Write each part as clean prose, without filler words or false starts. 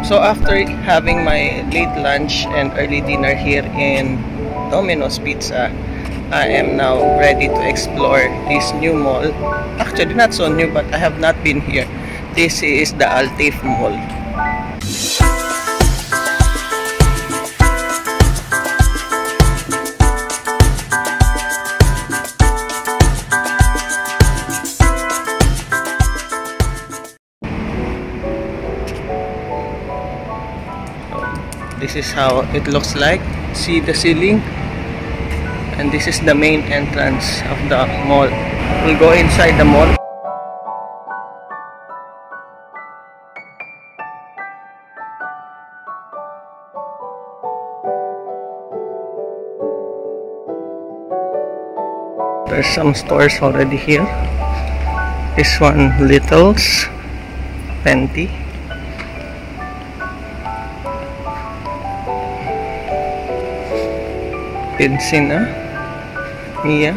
So after having my late lunch and early dinner here in Domino's Pizza, I am now ready to explore this new mall. Actually, not so new, but I have not been here. This is the Altif Mall. This is how it looks like. See the ceiling? And this is the main entrance of the mall. We'll go inside the mall. There's some stores already here. This one, Little's, Fenty. Pinsina, Mia.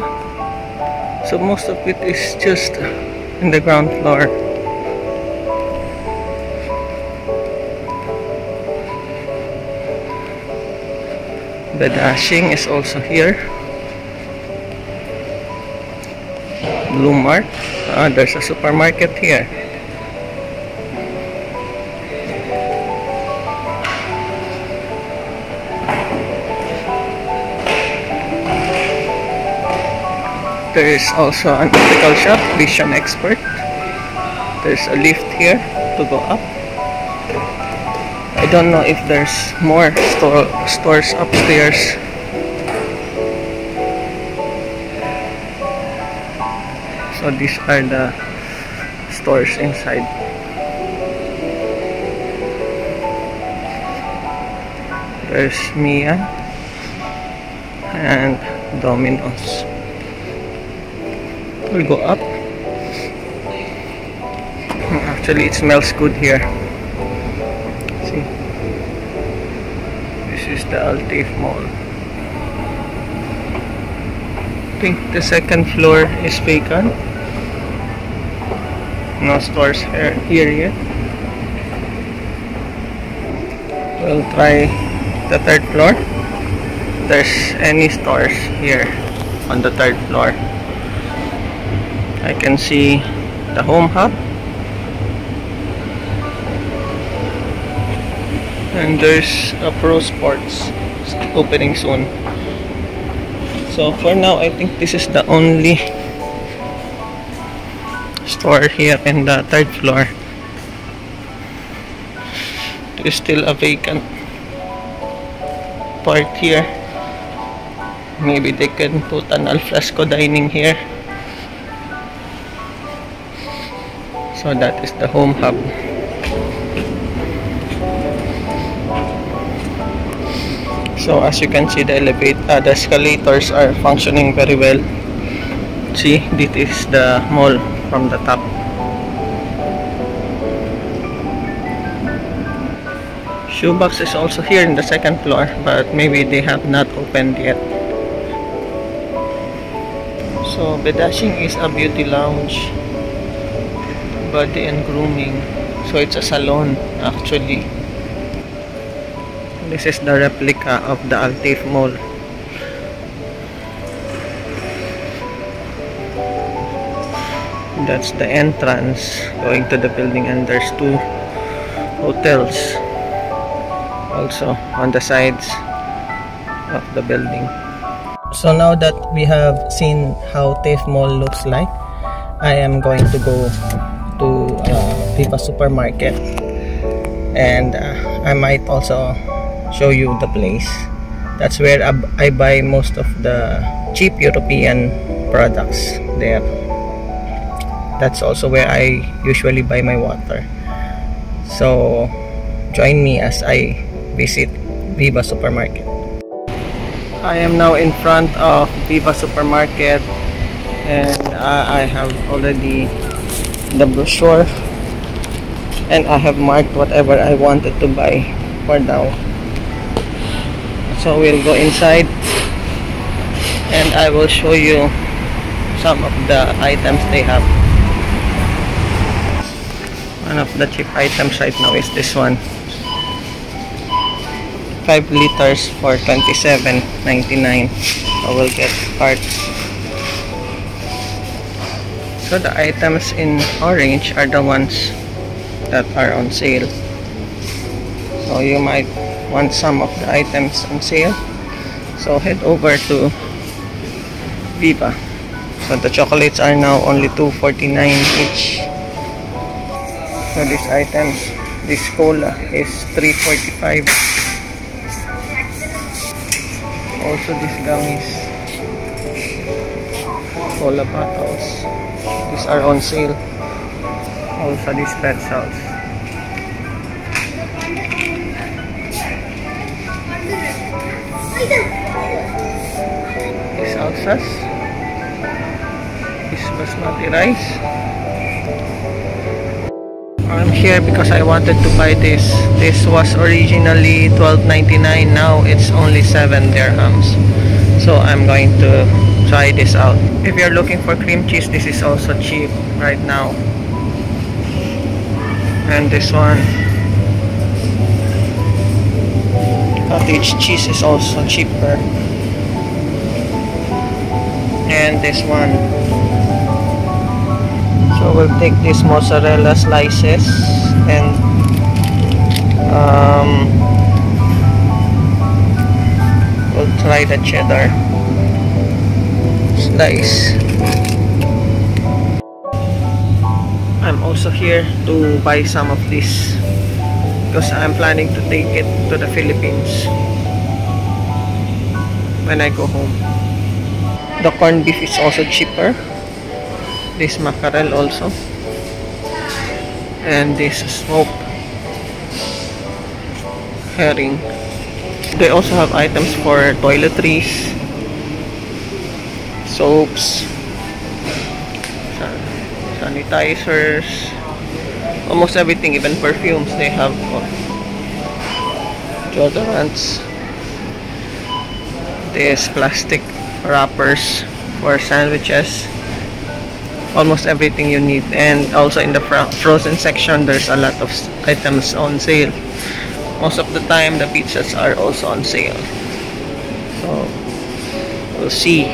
So most of it is just in the ground floor. The Dashing is also here. Blue Mart. There's a supermarket here. There is also an optical shop, Vision Expert. There's a lift here to go up. I don't know if there's more stores upstairs. So these are the stores inside. There's Mia and Domino's. We'll go up. Actually, it smells good here. See, this is the Altif Mall. I think the second floor is vacant. No stores here yet. We'll try the third floor. There's any stores here on the third floor. I can see the Home Hub, and there's a Pro Sports opening soon. So for now, I think this is the only store here in the third floor. There's still a vacant part here. Maybe they can put an alfresco dining here. So that is the Home Hub. So as you can see, the escalators are functioning very well. See, this is the mall from the top. Shoebox is also here in the second floor, but maybe they have not opened yet. So the Dashing is a beauty lounge, body and grooming. So it's a salon actually. This is the replica of the Altif Mall. That's the entrance going to the building, and there's two hotels also on the sides of the building. So now that we have seen how TIFF Mall looks like, I am going to go to Viva Supermarket, and I might also show you the place. That's where I buy most of the cheap European products there. That's also where I usually buy my water. So join me as I visit Viva Supermarket. I am now in front of Viva Supermarket, and I have already the brochure, and I have marked whatever I wanted to buy for now. So we'll go inside and I will show you some of the items they have. One of the cheap items right now is this one. 5 liters for $27.99. I will get cart. So the items in orange are the ones that are on sale. So you might want some of the items on sale. So head over to Viva. So the chocolates are now only $2.49 each. So these items, this cola is $3.45. Also these gummies, cola bottles, these are on sale. Also these pretzels. These salsas, this basmati rice. I'm here because I wanted to buy this. This was originally $12.99. Now it's only 7 dirhams. So I'm going to try this out. If you're looking for cream cheese, this is also cheap right now. And this one, cottage cheese, is also cheaper. And this one. So we'll take these mozzarella slices and we'll try the cheddar slice. I'm also here to buy some of this because I'm planning to take it to the Philippines when I go home. The corned beef is also cheaper. This mackerel also, and this smoked herring. They also have items for toiletries, soaps, sanitizers, almost everything, even perfumes they have. Deodorants. This plastic wrappers for sandwiches. Almost everything you need. And also in the frozen section, there's a lot of items on sale. Most of the time the pizzas are also on sale, so we'll see.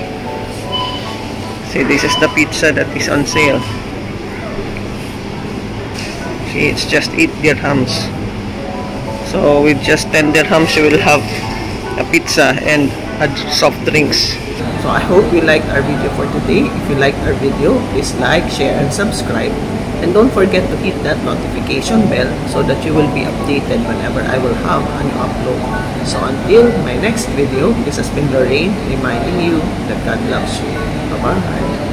See, this is the pizza that is on sale. See, it's just 8 dirhams. So with just 10 dirhams you will have a pizza and soft drinks. So I hope you liked our video for today. If you liked our video, please like, share, and subscribe. And don't forget to hit that notification bell so that you will be updated whenever I will have a new upload. So until my next video, this has been Lorraine reminding you that God loves you. Bye-bye.